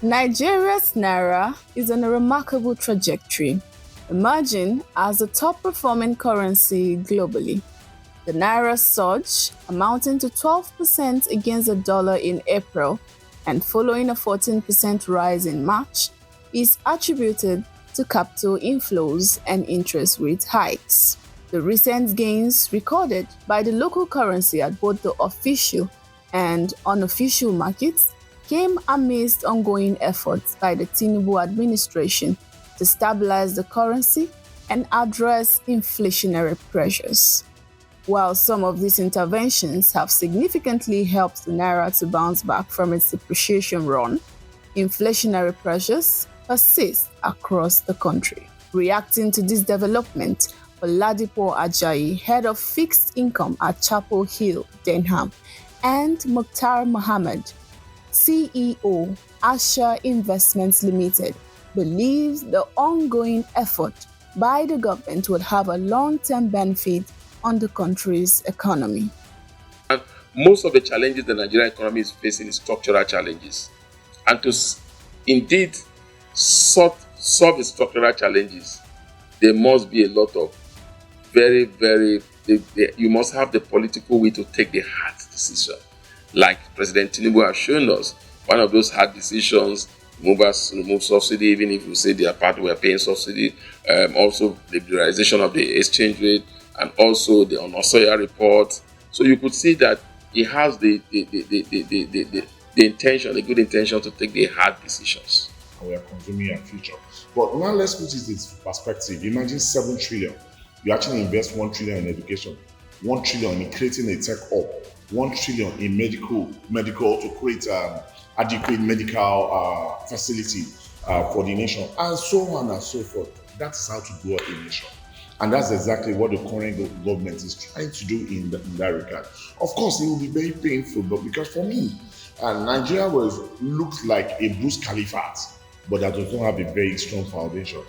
Nigeria's naira is on a remarkable trajectory, emerging as the top-performing currency globally. The naira surged, amounting to 12% against the dollar in April and following a 14% rise in March, is attributed to capital inflows and interest rate hikes. The recent gains recorded by the local currency at both the official and unofficial markets came amidst ongoing efforts by the Tinubu administration to stabilize the currency and address inflationary pressures. While some of these interventions have significantly helped the naira to bounce back from its depreciation run, inflationary pressures persist across the country. Reacting to this development, Oladipo Ajayi, head of fixed income at Chapel Hill, Denham, and Mukhtar Mohammed, CEO, Asha Investments Limited, believes the ongoing effort by the government would have a long-term benefit on the country's economy. And most of the challenges the Nigerian economy is facing is structural challenges. And to indeed solve the structural challenges, there must be a lot of you must have the political will to take the hard decision. Like President Tinubu has shown us, one of those hard decisions, remove subsidy, even if we say their part were paying subsidy, also the liberalization of the exchange rate, and also the Onosoya report. So you could see that he has the intention, the good intention to take the hard decisions. We are consuming our future. But now let's put it in perspective. Imagine 7 trillion. You actually invest 1 trillion in education, 1 trillion in creating a tech hub, 1 trillion in medical to create adequate medical facility for the nation, and so on and so forth. That is how to grow a nation. And that's exactly what the current government is trying to do in that regard. Of course, it will be very painful, but because for me, Nigeria looks like a Burj Khalifa, but that does not have a very strong foundation.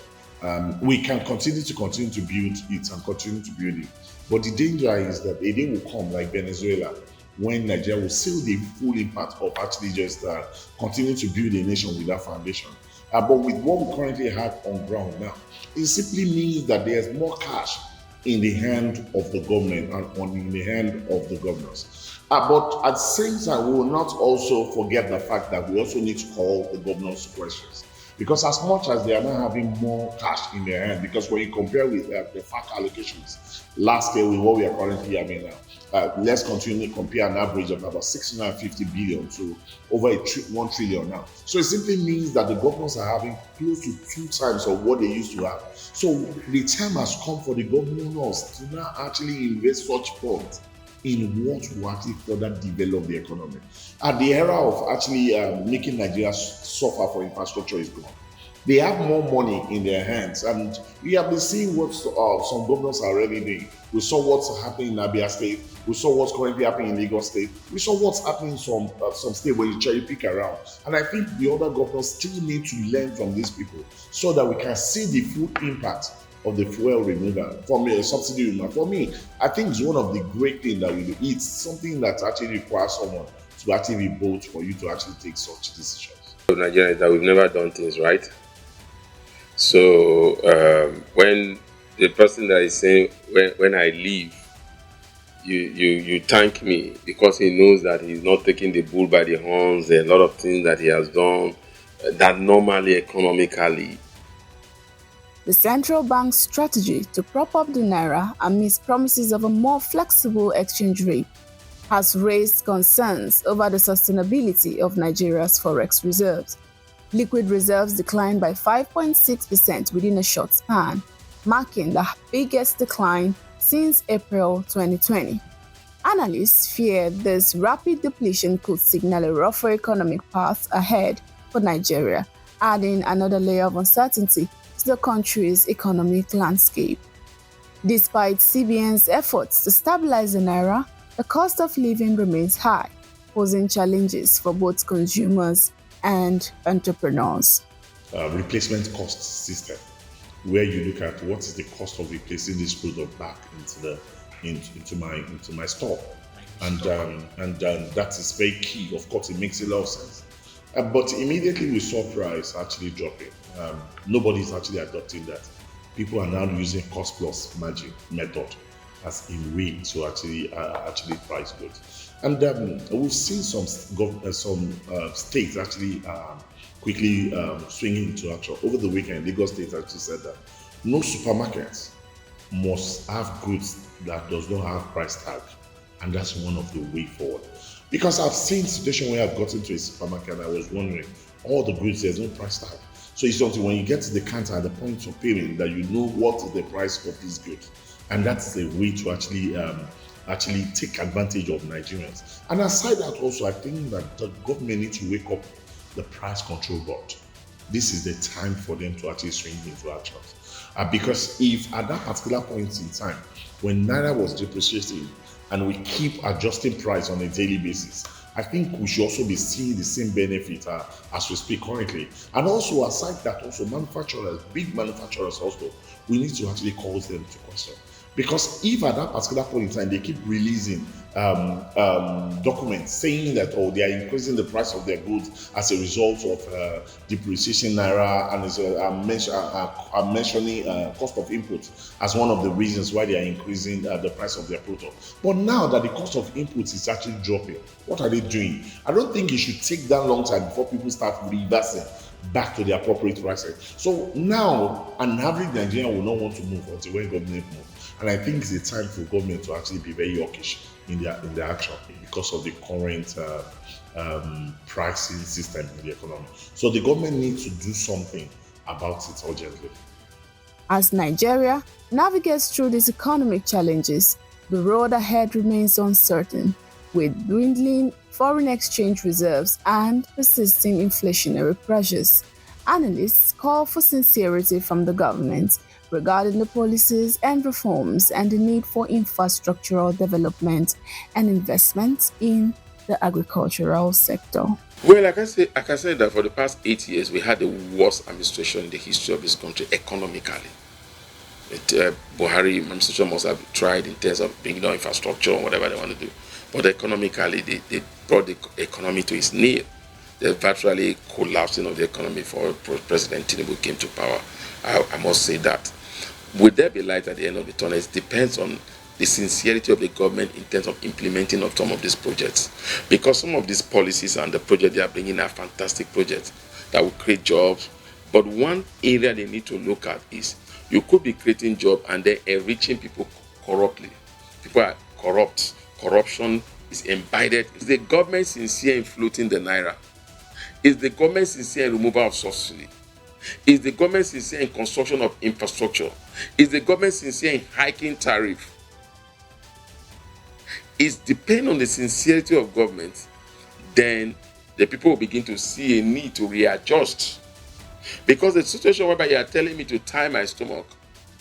We can continue to build it and continue to build it. But the danger is that a day will come like Venezuela, when Nigeria will see the full impact of actually just continue to build a nation with that foundation. But with what we currently have on ground now, it simply means that there's more cash in the hand of the government and in the hand of the governors. But at the same time, we will not also forget the fact that we also need to call the governors to questions. Because as much as they are not having more cash in their hand, because when you compare with the FAC allocations last year with what we are currently having now, let's continue to compare an average of about 650 billion to over 1 trillion now. So it simply means that the governments are having close to 2 times of what they used to have. So the time has come for the governors to now actually invest such funds in what will actually further develop the economy. At the era of actually making Nigeria suffer for infrastructure is gone. They have more money in their hands, and we have been seeing what some governors are already doing. We saw what's happening in Abia State. We saw what's currently happening in Lagos State. We saw what's happening in some state where you cherry pick around. And I think the other governors still need to learn from these people so that we can see the full impact of the fuel removal from a subsidy removal. For me, I think it's one of the great things that we do. It's something that actually requires someone to actually be bold for you to actually take such decisions. Nigeria is that we've never done things right. So when the person that is saying when I leave, you thank me because he knows that he's not taking the bull by the horns. There are a lot of things that he has done that normally economically. The central bank's strategy to prop up the naira amidst promises of a more flexible exchange rate has raised concerns over the sustainability of Nigeria's forex reserves. Liquid reserves declined by 5.6% within a short span, marking the biggest decline since April 2020. Analysts fear this rapid depletion could signal a rougher economic path ahead for Nigeria, adding another layer of uncertainty to the country's economic landscape. Despite CBN's efforts to stabilize the naira, the cost of living remains high, posing challenges for both consumers and entrepreneurs. Replacement cost system, where you look at what is the cost of replacing this product back into my store, and that is very key. Of course, it makes a lot of sense. But immediately we saw price actually dropping. Nobody's actually adopting that. People are now using cost plus margin method as a way to actually price goods. And we've seen some states actually quickly swinging into action. Over the weekend, Lagos State actually said that no supermarkets must have goods that does not have price tag, and that's one of the way forward. Because I've seen situation where I've gotten to a supermarket and I was wondering, all the goods there's no price tag. So it's something when you get to the counter at the point of payment that you know what is the price of these goods, and that's a way to actually take advantage of Nigerians. And aside that, also I think that the government needs to wake up the price control board. This is the time for them to actually swing into action. Because if at that particular point in time, when Naira was depreciating and we keep adjusting price on a daily basis, I think we should also be seeing the same benefit as we speak currently. And also, aside that, also manufacturers, big manufacturers also, we need to actually call them to question. Because if at that particular point in time they keep releasing documents saying that they are increasing the price of their goods as a result of depreciation naira, and I'm mentioning cost of inputs as one of the reasons why they are increasing the price of their product. But now that the cost of inputs is actually dropping, what are they doing? I don't think it should take that long time before people start reversing back to the appropriate pricing. So now an average Nigerian will not want to move until when government move. And I think it's a time for government to actually be very hawkish in their action because of the current pricing system in the economy. So the government needs to do something about it urgently. As Nigeria navigates through these economic challenges, the road ahead remains uncertain, with dwindling foreign exchange reserves and persisting inflationary pressures. Analysts call for sincerity from the government regarding the policies and reforms and the need for infrastructural development and investment in the agricultural sector. Well, like I said that for the past 8 years, we had the worst administration in the history of this country economically. Buhari administration must have tried in terms of bringing down infrastructure or whatever they want to do. But economically, they brought the economy to its knee. The virtually collapsing of the economy for President Tinubu came to power. I must say that. Will there be light at the end of the tunnel? It depends on the sincerity of the government in terms of implementing of some of these projects. Because some of these policies and the projects they are bringing are fantastic projects that will create jobs. But one area they need to look at is you could be creating jobs and then enriching people corruptly. People are corrupt. Corruption is embedded. Is the government sincere in floating the naira? Is the government sincere in removal of subsidy? Is the government sincere in construction of infrastructure? Is the government sincere in hiking tariff? It depends on the sincerity of government, then the people will begin to see a need to readjust. Because the situation whereby you are telling me to tie my stomach,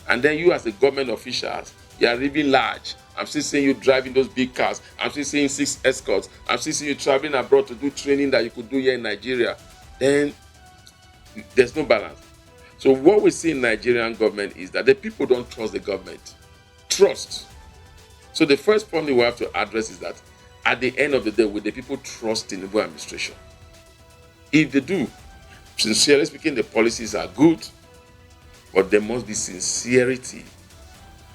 and then you as a government officials, you are living large. I'm still seeing you driving those big cars. I'm still seeing 6 escorts. I'm still seeing you traveling abroad to do training that you could do here in Nigeria. Then there's no balance. So what we see in Nigerian government is that the people don't trust the government. Trust. So the first problem we have to address is that at the end of the day, will the people trust in the administration? If they do, sincerely speaking, the policies are good, but there must be sincerity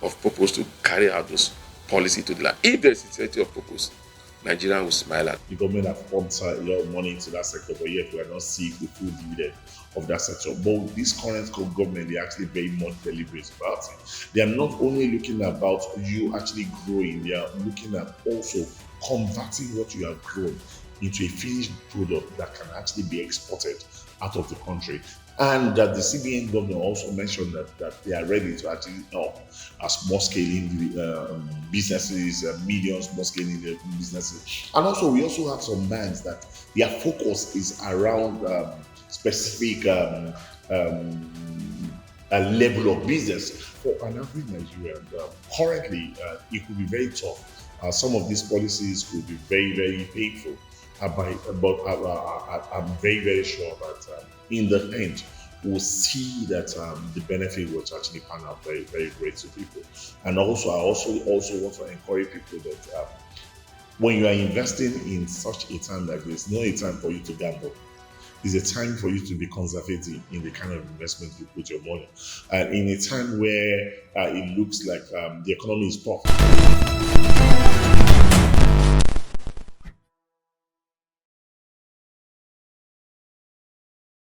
of purpose to carry out those policies to the land. If there is sincerity of purpose, Nigeria will smile at. The government have pumped a lot of money into that sector, but yet we are not seeing the full dividend of that sector. But this current government, they are actually very much deliberate about it. They are not only looking about you actually growing, they are looking at also converting what you have grown into a finished product that can actually be exported out of the country. And that the CBN governor also mentioned that they are ready to actually help small scaling businesses, medium small scaling businesses. And also, we also have some banks that their focus is around specific level of business. For an average Nigerian, currently, it could be very tough. Some of these policies could be very, very painful. But I'm very, very sure that in the end, we'll see that the benefit will actually pan out very, very great to people. And also, I also want to encourage people that when you are investing in such a time like this, not a time for you to gamble. It's a time for you to be conservative in the kind of investment you put your money. And in a time where it looks like the economy is tough,